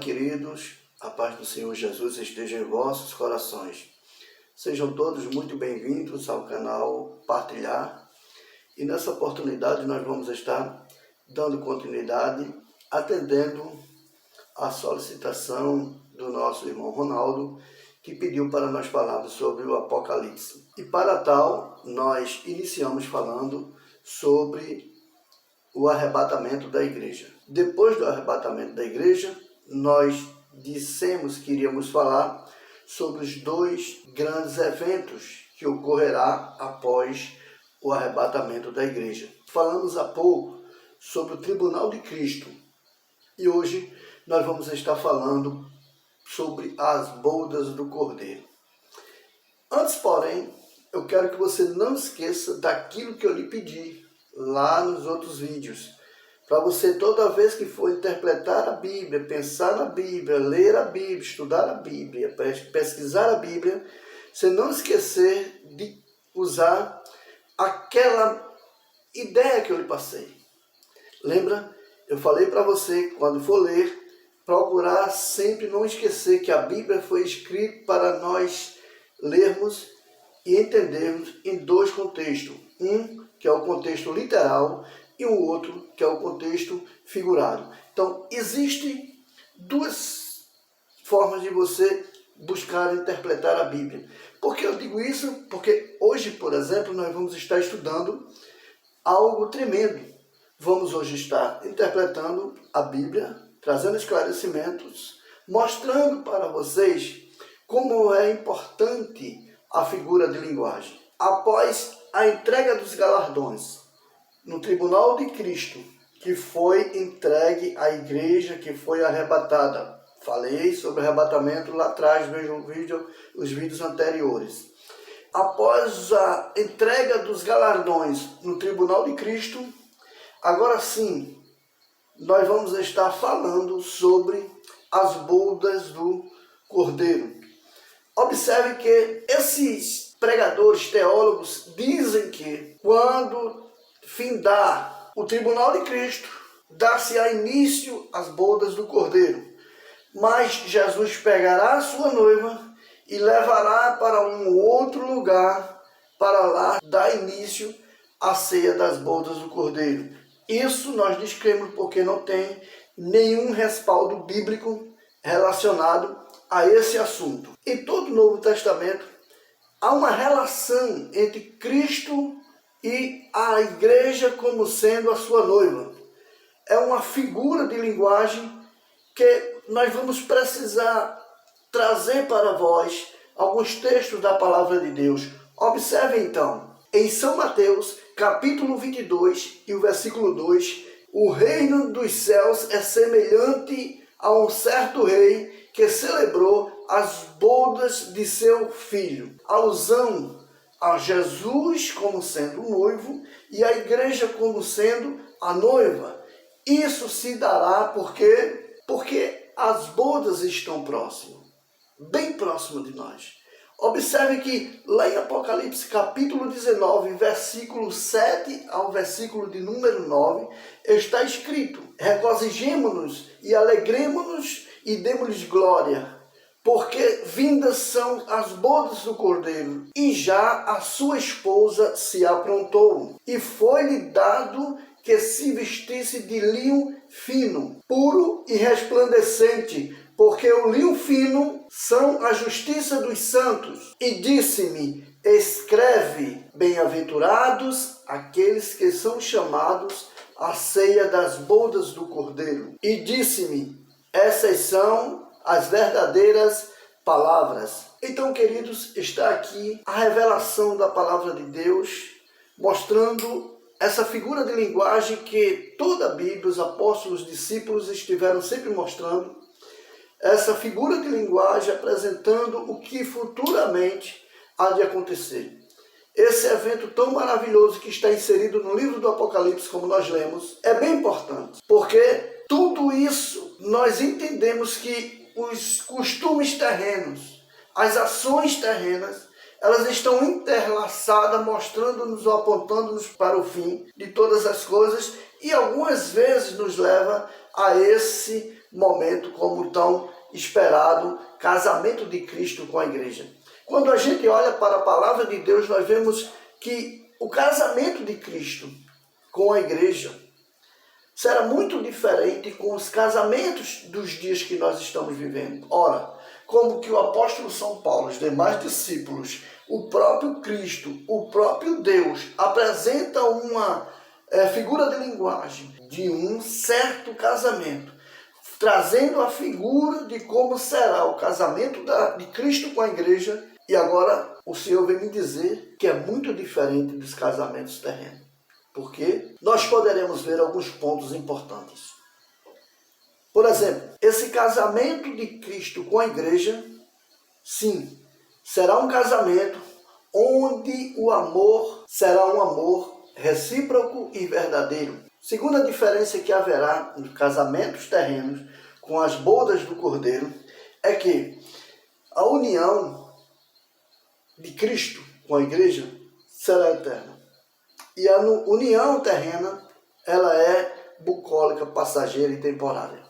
queridos, a paz do Senhor Jesus esteja em vossos corações. Sejam todos muito bem-vindos ao canal Partilhar. E nessa oportunidade nós vamos estar dando continuidade, atendendo a solicitação do nosso irmão Ronaldo, que pediu para nós falarmos sobre o Apocalipse. E para tal, nós iniciamos falando sobre o arrebatamento da igreja. Depois do arrebatamento da igreja, nós dissemos que iríamos falar sobre os dois grandes eventos que ocorrerá após o arrebatamento da igreja. Falamos há pouco sobre o tribunal de Cristo e hoje nós vamos estar falando sobre as bodas do Cordeiro. Antes, porém, eu quero que você não esqueça daquilo que eu lhe pedi lá nos outros vídeos, para você toda vez que for interpretar a Bíblia, pensar na Bíblia, ler a Bíblia, estudar a Bíblia, pesquisar a Bíblia, você não esquecer de usar aquela ideia que eu lhe passei. Lembra? Eu falei para você, quando for ler, procurar sempre não esquecer que a Bíblia foi escrita para nós lermos e entendermos em dois contextos. Um que é o contexto literal, e o outro, que é o contexto figurado. Então, existem duas formas de você buscar interpretar a Bíblia. Por que eu digo isso? Porque hoje, por exemplo, nós vamos estar estudando algo tremendo. Vamos hoje estar interpretando a Bíblia, trazendo esclarecimentos, mostrando para vocês como é importante a figura de linguagem. Após a entrega dos galardões no tribunal de Cristo, que foi entregue à igreja que foi arrebatada. Falei sobre o arrebatamento lá atrás, vejam os vídeos anteriores. Após a entrega dos galardões no tribunal de Cristo, agora sim, nós vamos estar falando sobre as bodas do Cordeiro. Observe que esses pregadores, teólogos, dizem que quando findar o tribunal de Cristo, dar-se-á início às bodas do Cordeiro. Mas Jesus pegará a sua noiva e levará para um outro lugar, para lá dar início à ceia das bodas do Cordeiro. Isso nós descrevemos porque não tem nenhum respaldo bíblico relacionado a esse assunto. Em todo o Novo Testamento, há uma relação entre Cristo e a igreja como sendo a sua noiva. É uma figura de linguagem que nós vamos precisar trazer para vós alguns textos da palavra de Deus. Observe então, em São Mateus, capítulo 22 e o versículo 2, o reino dos céus é semelhante a um certo rei que celebrou as bodas de seu filho. Alusão a Jesus como sendo o noivo e a igreja como sendo a noiva. Isso se dará porque as bodas estão próximas, bem próximas de nós. Observe que lá em Apocalipse capítulo 19, versículo 7 ao versículo de número 9, está escrito: regozijemo-nos e alegremo-nos e demos-lhes glória, porque vindas são as bodas do Cordeiro, e já a sua esposa se aprontou, e foi-lhe dado que se vestisse de linho fino, puro e resplandecente, porque o linho fino são a justiça dos santos. E disse-me: escreve, bem-aventurados aqueles que são chamados à ceia das bodas do Cordeiro. E disse-me: essas são as verdadeiras palavras. Então, queridos, está aqui a revelação da palavra de Deus, mostrando essa figura de linguagem que toda a Bíblia, os apóstolos, os discípulos estiveram sempre mostrando. Essa figura de linguagem apresentando o que futuramente há de acontecer. Esse evento tão maravilhoso que está inserido no livro do Apocalipse, como nós lemos, é bem importante, porque tudo isso nós entendemos que os costumes terrenos, as ações terrenas, elas estão interlaçadas, mostrando-nos, apontando-nos para o fim de todas as coisas, e algumas vezes nos leva a esse momento como tão esperado, casamento de Cristo com a igreja. Quando a gente olha para a palavra de Deus, nós vemos que o casamento de Cristo com a igreja será muito diferente com os casamentos dos dias que nós estamos vivendo. Ora, como que o apóstolo São Paulo, os demais discípulos, o próprio Cristo, o próprio Deus, apresenta uma figura de linguagem de um certo casamento, trazendo a figura de como será o casamento de Cristo com a igreja. E agora o Senhor vem me dizer que é muito diferente dos casamentos terrenos. Porque nós poderemos ver alguns pontos importantes. Por exemplo, esse casamento de Cristo com a igreja, sim, será um casamento onde o amor será um amor recíproco e verdadeiro. Segunda diferença que haverá nos casamentos terrenos com as bodas do Cordeiro é que a união de Cristo com a igreja será eterna. E a união terrena, ela é bucólica, passageira e temporária.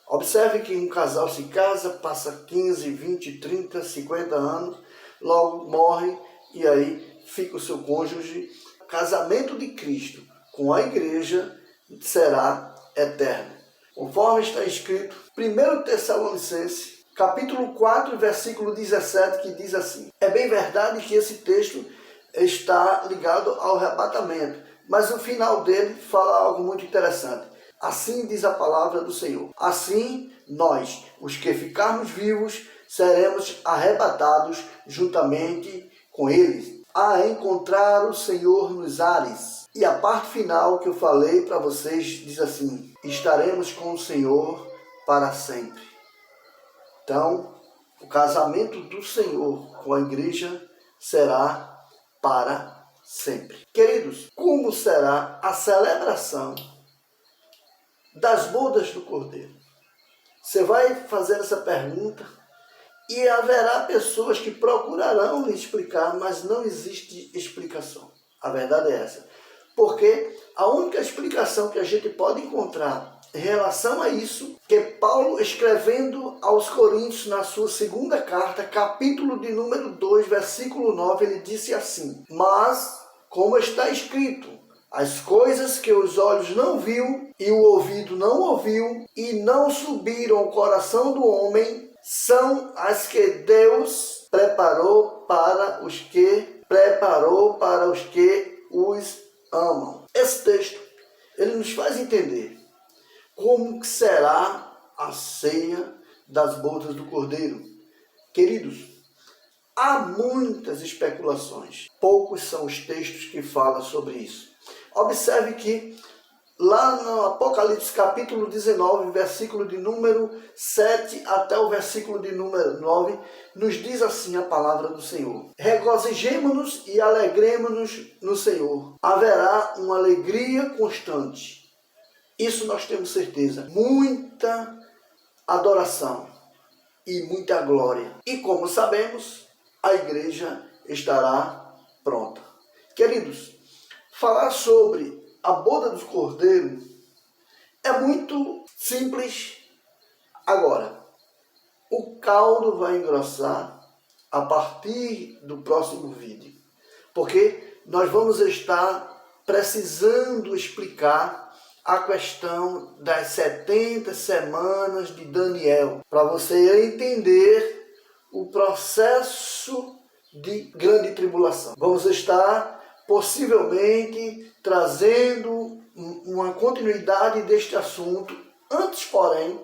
Observe que um casal se casa, passa 15, 20, 30, 50 anos, logo morre e aí fica o seu cônjuge. O casamento de Cristo com a igreja será eterno. Conforme está escrito, 1 Tessalonicenses, capítulo 4, versículo 17, que diz assim: é bem verdade que esse texto está ligado ao arrebatamento, mas o final dele fala algo muito interessante. Assim diz a palavra do Senhor: assim nós, os que ficarmos vivos, seremos arrebatados juntamente com eles, a encontrar o Senhor nos ares. E a parte final que eu falei para vocês diz assim: estaremos com o Senhor para sempre. Então, o casamento do Senhor com a igreja será para sempre. Queridos, como será a celebração das bodas do Cordeiro? Você vai fazer essa pergunta e haverá pessoas que procurarão lhe explicar, mas não existe explicação. A verdade é essa. Porque a única explicação que a gente pode encontrar em relação a isso, que Paulo, escrevendo aos Coríntios na sua segunda carta, capítulo de número 2, versículo 9, ele disse assim: mas, como está escrito, as coisas que os olhos não viu e o ouvido não ouviu e não subiram ao coração do homem, são as que Deus preparou para os que os amam. Esse texto, ele nos faz entender como será a ceia das bodas do Cordeiro. Queridos, há muitas especulações. Poucos são os textos que falam sobre isso. Observe que lá no Apocalipse capítulo 19, versículo de número 7 até o versículo de número 9, nos diz assim a palavra do Senhor: regozijemo-nos e alegremo-nos no Senhor. Haverá uma alegria constante. Isso nós temos certeza. Muita adoração e muita glória. E como sabemos, a igreja estará pronta. Queridos, falar sobre a boda do Cordeiro é muito simples. Agora, o caldo vai engrossar a partir do próximo vídeo, porque nós vamos estar precisando explicar a questão das 70 semanas de Daniel, para você entender o processo de grande tribulação. Vamos estar possivelmente trazendo uma continuidade deste assunto. Antes, porém,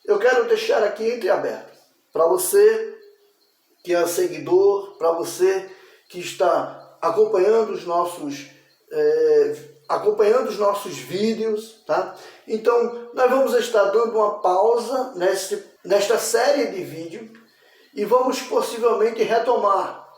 eu quero deixar aqui entreaberto para você que é seguidor, para você que está acompanhando os nossos vídeos, tá? Então, nós vamos estar dando uma pausa nesta série de vídeo e vamos possivelmente retomar,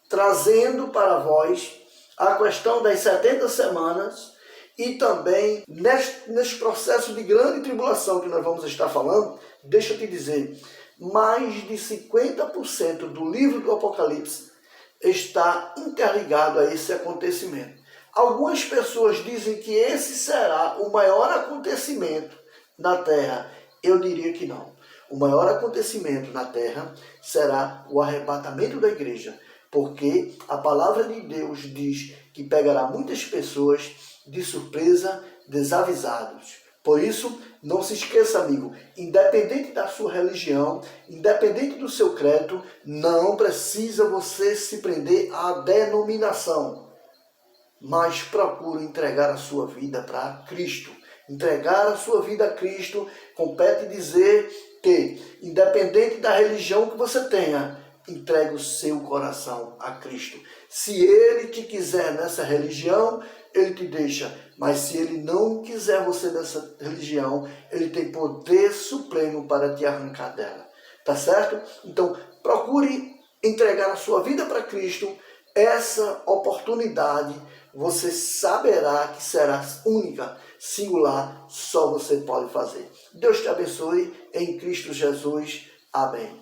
trazendo para vós a questão das 70 semanas e também neste processo de grande tribulação que nós vamos estar falando. Deixa eu te dizer, mais de 50% do livro do Apocalipse está interligado a esse acontecimento. Algumas pessoas dizem que esse será o maior acontecimento na Terra Eu diria que não. O maior acontecimento na terra será o arrebatamento da igreja, porque a palavra de Deus diz que pegará muitas pessoas de surpresa, desavisados. Por isso, não se esqueça, amigo, independente da sua religião, independente do seu credo, não precisa você se prender à denominação, mas procure entregar a sua vida para Cristo. Entregar a sua vida a Cristo compete dizer que, independente da religião que você tenha, entregue o seu coração a Cristo. Se Ele te quiser nessa religião, Ele te deixa. Mas se Ele não quiser você nessa religião, Ele tem poder supremo para te arrancar dela. Tá certo? Então, procure entregar a sua vida para Cristo. Essa oportunidade você saberá que será única, singular, só você pode fazer. Deus te abençoe em Cristo Jesus. Amém.